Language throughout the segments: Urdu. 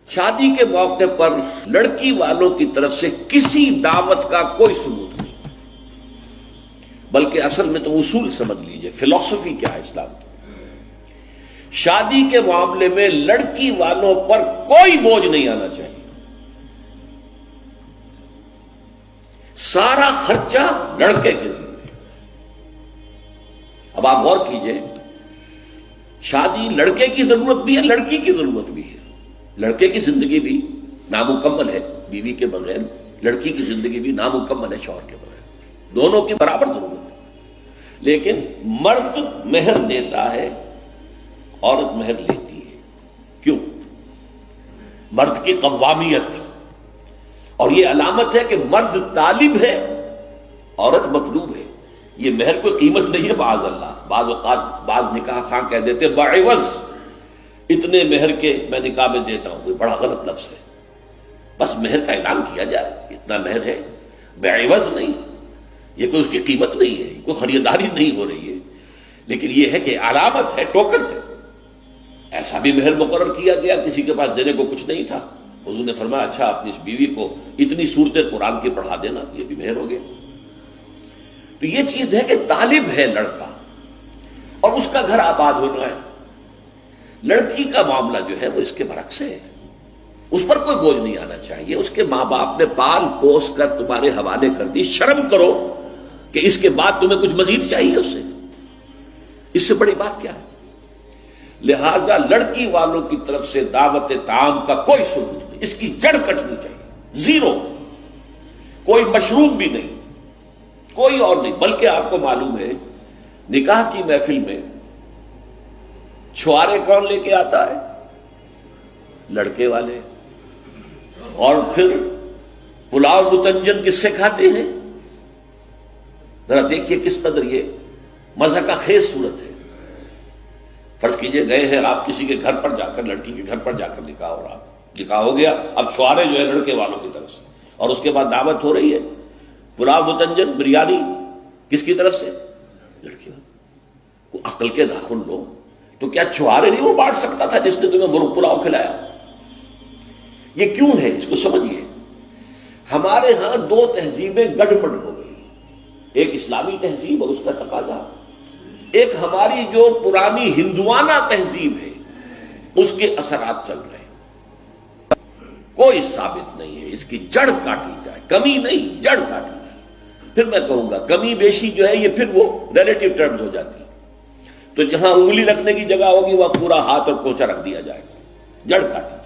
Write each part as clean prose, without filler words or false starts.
شادی کے موقع پر لڑکی والوں کی طرف سے کسی دعوت کا کوئی ثبوت نہیں، بلکہ اصل میں تو اصول سمجھ لیجئے، فلسفی کیا ہے اسلام کی۔ شادی کے معاملے میں لڑکی والوں پر کوئی بوجھ نہیں آنا چاہیے، سارا خرچہ لڑکے کے ذمہ۔ اب آپ غور کیجئے، شادی لڑکے کی ضرورت بھی ہے، لڑکی کی ضرورت بھی ہے۔ لڑکے کی زندگی بھی نامکمل ہے بیوی کے بغیر، لڑکی کی زندگی بھی نامکمل ہے شوہر کے بغیر، دونوں کی برابر ضرورت ہے۔ لیکن مرد مہر دیتا ہے، عورت مہر لیتی ہے۔ کیوں؟ مرد کی قوامیت، اور یہ علامت ہے کہ مرد طالب ہے، عورت مطلوب ہے۔ یہ مہر کوئی قیمت نہیں ہے، معاذ اللہ۔ بعض اوقات بعض نکاح خواہ کہہ دیتے بعوض اتنے مہر کے میں نکاح میں دیتا ہوں، بڑا غلط لفظ ہے۔ بس مہر کا اعلان کیا جائے، اتنا مہر ہے، بعوض نہیں۔ یہ کوئی اس کی قیمت نہیں ہے، کوئی خریداری نہیں ہو رہی ہے، لیکن یہ ہے کہ علامت ہے، ٹوکن ہے۔ ایسا بھی مہر مقرر کیا گیا، کسی کے پاس دینے کو کچھ نہیں تھا، حضور نے فرمایا اچھا اپنی اس بیوی کو اتنی سورتیں قرآن کی پڑھا دینا، یہ بھی مہر ہو گیا۔ تو یہ چیز ہے کہ طالب ہے لڑکا، اور اس کا گھر آباد ہونا ہے۔ لڑکی کا معاملہ جو ہے وہ اس کے برعکس ہے، اس پر کوئی بوجھ نہیں آنا چاہیے۔ اس کے ماں باپ نے پال پوس کر تمہارے حوالے کر دی، شرم کرو کہ اس کے بعد تمہیں کچھ مزید چاہیے اس سے، اس سے بڑی بات کیا ہے؟ لہذا لڑکی والوں کی طرف سے دعوت طعام کا کوئی ثبوت نہیں، اس کی جڑ کٹنی چاہیے، زیرو۔ کوئی مشروب بھی نہیں، کوئی اور نہیں۔ بلکہ آپ کو معلوم ہے نکاح کی محفل میں چھوارے کون لے کے آتا ہے؟ لڑکے والے۔ اور پھر پلاؤ متنجن کس سے کھاتے ہیں؟ ذرا دیکھیے کس قدر یہ مزہ کا خیز صورت ہے۔ فرض کیجئے گئے ہیں آپ کسی کے گھر پر جا کر، لڑکی کے گھر پر جا کر نکاح ہو رہا، نکاح ہو گیا، اب چھوارے جو ہے لڑکے والوں کی طرف سے، اور اس کے بعد دعوت ہو رہی ہے، پلاؤ متنجن بریانی کس کی طرف سے؟ لڑکی والوں۔ کو عقل کے ناخن لو، تو کیا چھوارے نہیں وہ بانٹ سکتا تھا جس نے تمہیں مرغ پلاؤ کھلایا؟ یہ کیوں ہے؟ اس کو سمجھیے۔ ہمارے ہاں دو تہذیبیں گڑبڑ ہو گئی، ایک اسلامی تہذیب اور اس کا تقاضا، ایک ہماری جو پرانی ہندوانہ تہذیب ہے اس کے اثرات چل رہے ہیں۔ کوئی ثابت نہیں ہے، اس کی جڑ کاٹی جائے، کمی نہیں، جڑ کاٹی جائے۔ پھر میں کہوں گا کمی بیشی جو ہے یہ پھر وہ ریلیٹو ٹرمز ہو جاتی ہے، تو جہاں انگلی رکھنے کی جگہ ہوگی وہاں پورا ہاتھ اور پوچھا رکھ دیا جائے گا، جڑ کاٹی جائے۔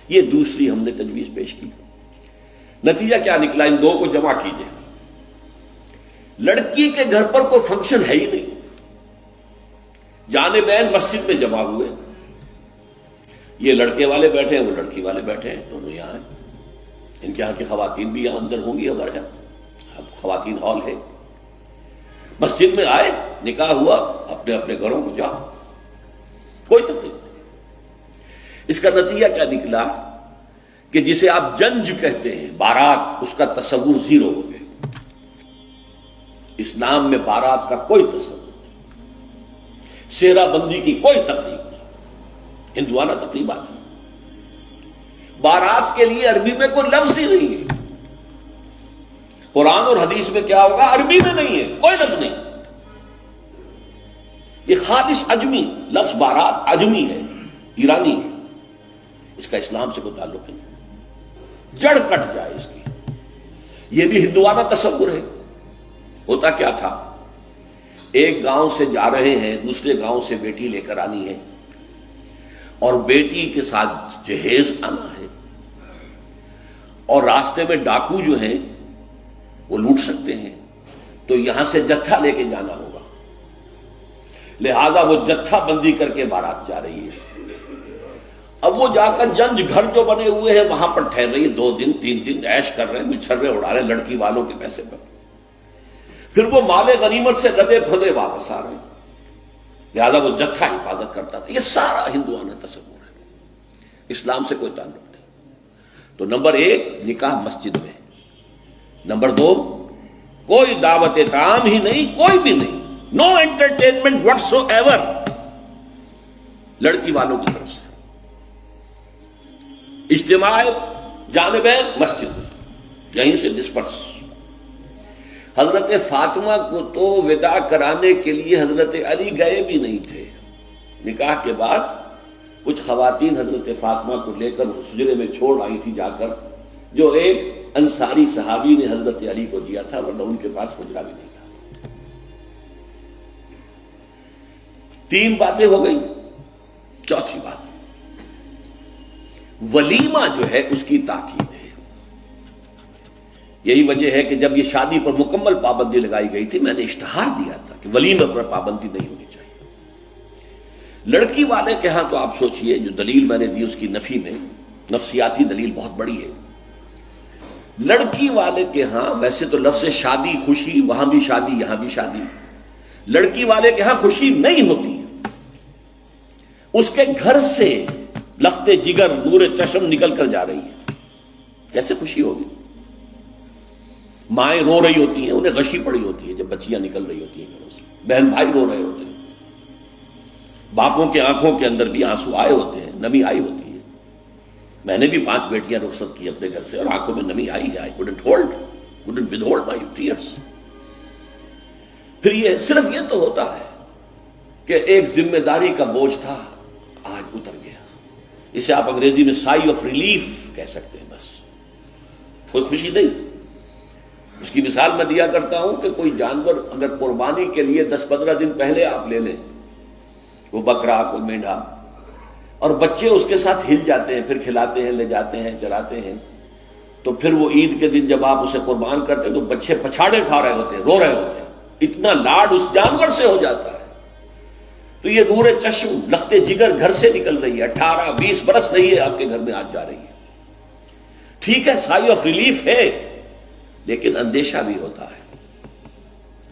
یہ دوسری ہم نے تجویز پیش کی۔ نتیجہ کیا نکلا؟ ان دو کو جمع کیجئے، لڑکی کے گھر پر کوئی فنکشن ہے ہی نہیں، جانبین مسجد میں جمع ہوئے، یہ لڑکے والے بیٹھے ہیں، وہ لڑکی والے بیٹھے ہیں، دونوں یہاں ہیں۔ ان کے یہاں کی خواتین بھی یہاں اندر ہوں گی، ہمارے یہاں اب خواتین ہال ہے۔ مسجد میں آئے، نکاح ہوا، اپنے اپنے گھروں کو جاؤ، کوئی تکلیف نہیں۔ اس کا نتیجہ کیا نکلا کہ جسے آپ جنج کہتے ہیں، بارات، اس کا تصور زیرو ہو گیا۔ اسلام میں بارات کا کوئی تصور نہیں، سہرا بندی کی کوئی تقریب نہیں، ہندوانہ تقریبات نہیں۔ بارات کے لیے عربی میں کوئی لفظ ہی نہیں ہے، قرآن اور حدیث میں کیا ہوگا؟ عربی میں نہیں ہے، کوئی لفظ نہیں۔ یہ خالص عجمی لفظ، بارات عجمی ہے، ایرانی ہے، اس کا اسلام سے کوئی تعلق نہیں۔ جڑ کٹ جائے اس کی۔ یہ بھی ہندوانہ تصور ہے۔ ہوتا کیا تھا؟ ایک گاؤں سے جا رہے ہیں، دوسرے گاؤں سے بیٹی لے کر آنی ہے، اور بیٹی کے ساتھ جہیز آنا ہے، اور راستے میں ڈاکو جو ہیں وہ لوٹ سکتے ہیں، تو یہاں سے جتھا لے کے جانا ہوگا، لہذا وہ جتھا بندی کر کے بارات جا رہی ہے۔ اب وہ جا کر جنج گھر جو بنے ہوئے ہیں وہاں پر ٹھہر رہی ہے، 2 دن 3 دن عیش کر رہے ہیں، مچھرے اڑا رہے ہیں لڑکی والوں کے پیسے پر، پھر وہ مال غنیمت سے لدے پھدے واپس آ رہے ہیں، لہذا وہ جتھا حفاظت کرتا تھا۔ یہ سارا ہندوانہ تصور ہے، اسلام سے کوئی تعلق نہیں۔ تو نمبر 1 نکاح مسجد میں، نمبر 2 کوئی دعوت طعام ہی نہیں، کوئی بھی نہیں، نو انٹرٹینمنٹ واٹس ایور لڑکی والوں کی طرف سے۔ اجتماع جانب مسجد، یہیں سے ڈسپرس۔ حضرت فاطمہ کو تو وداع کرانے کے لیے حضرت علی گئے بھی نہیں تھے۔ نکاح کے بعد کچھ خواتین حضرت فاطمہ کو لے کر حجرے میں چھوڑ آئی تھی جا کر، جو ایک انصاری صحابی نے حضرت علی کو دیا تھا، ورنہ ان کے پاس حجرہ بھی نہیں تھا۔ 3 باتیں ہو گئی۔ چوتھی بات، ولیمہ جو ہے اس کی تاکید ہے۔ یہی وجہ ہے کہ جب یہ شادی پر مکمل پابندی لگائی گئی تھی، میں نے اشتہار دیا تھا کہ ولیمہ پر پابندی نہیں ہونی چاہیے۔ لڑکی والے کے ہاں تو آپ سوچئے، جو دلیل میں نے دی اس کی نفی میں، نفسیاتی دلیل بہت بڑی ہے۔ لڑکی والے کے ہاں ویسے تو لفظ شادی، خوشی، وہاں بھی شادی یہاں بھی شادی، لڑکی والے کے ہاں خوشی نہیں ہوتی۔ اس کے گھر سے لخت جگر، نور چشم نکل کر جا رہی ہے، کیسے خوشی ہوگی؟ مائیں رو رہی ہوتی ہیں، انہیں غشی پڑی ہوتی ہے جب بچیاں نکل رہی ہوتی ہیں گھروں سے، بہن بھائی رو رہے ہوتے ہیں، باپوں کے آنکھوں کے اندر بھی آنسو آئے ہوتے ہیں، نمی آئی ہوتی ہے۔ میں نے بھی 5 بیٹیاں رخصت کی اپنے گھر سے، اور آنکھوں میں نمی آئی ہے۔ I couldn't withhold my tears۔ پھر یہ صرف یہ تو ہوتا ہے کہ ایک ذمہ داری کا بوجھ تھا، آج اتر گیا۔ اسے آپ انگریزی میں سائی آف ریلیف کہہ سکتے ہیں، بس کوئی خوشی نہیں۔ اس کی مثال میں دیا کرتا ہوں کہ کوئی جانور اگر قربانی کے لیے 10-15 دن پہلے آپ لے لیں، وہ بکرا، کوئی مینڈھا، اور بچے اس کے ساتھ ہل جاتے ہیں، پھر کھلاتے ہیں، لے جاتے ہیں، چلاتے ہیں، تو پھر وہ عید کے دن جب آپ اسے قربان کرتے ہیں تو بچے پچھاڑے کھا رہے ہوتے ہیں، رو رہے ہوتے ہیں، اتنا لاڈ اس جانور سے ہو جاتا ہے۔ تو یہ نور چشم، لخت جگر گھر سے نکل رہی ہے، 18-20 برس رہی ہے آپ کے گھر میں، آج جا رہی ہے۔ ٹھیک ہے، سائی آف ریلیف ہے، لیکن اندیشہ بھی ہوتا ہے۔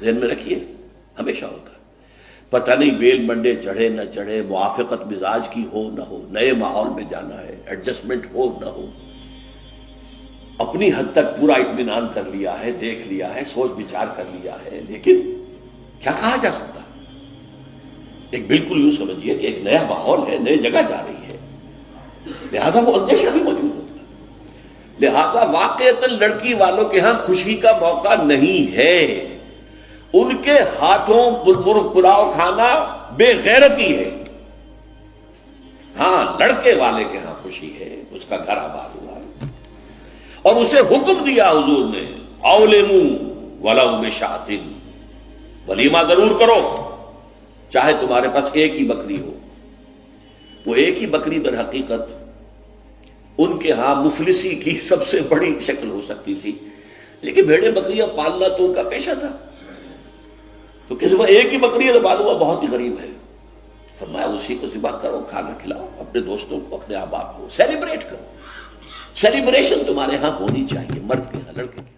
ذہن میں رکھیے، ہمیشہ ہوتا ہے۔ پتہ نہیں بیل منڈے چڑھے نہ چڑھے، موافقت مزاج کی ہو نہ ہو، نئے ماحول میں جانا ہے، ایڈجسٹمنٹ ہو نہ ہو، اپنی حد تک پورا اطمینان کر لیا ہے، دیکھ لیا ہے، سوچ بچار کر لیا ہے، لیکن کیا کہا جا سکتا ہے؟ ایک بالکل یوں سمجھیے کہ ایک نیا ماحول ہے، نئے جگہ جا رہی ہے، لہذا وہ اندیشہ بھی موجود ہوتا ہے۔ لہذا واقعتاً لڑکی والوں کے ہاں خوشی کا موقع نہیں ہے۔ ان کے ہاتھوں مرغ پلاؤ کھانا بے غیرتی ہے۔ ہاں، لڑکے والے کے ہاں خوشی ہے، اس کا گھر آباد ہوا ہے، اور اسے حکم دیا حضور نے، اولموا ولو بشاۃ، ولیمہ ضرور کرو، چاہے تمہارے پاس ایک ہی بکری ہو۔ وہ ایک ہی بکری در حقیقت ان کے ہاں مفلسی کی سب سے بڑی شکل ہو سکتی تھی، لیکن بھیڑیں بکریاں پالنا تو ان کا پیشہ تھا۔ تو کسی کو ایک ہی بکری ہے تو معلوم بہت ہی غریب ہے، فرمایا اسی کو ذبح کرو، کھانا کھلاؤ اپنے دوستوں کو، اپنے احباب کو، سیلیبریٹ کرو۔ سیلیبریشن تمہارے ہاں ہونی چاہیے، مرد کے ہاں، لڑکے کے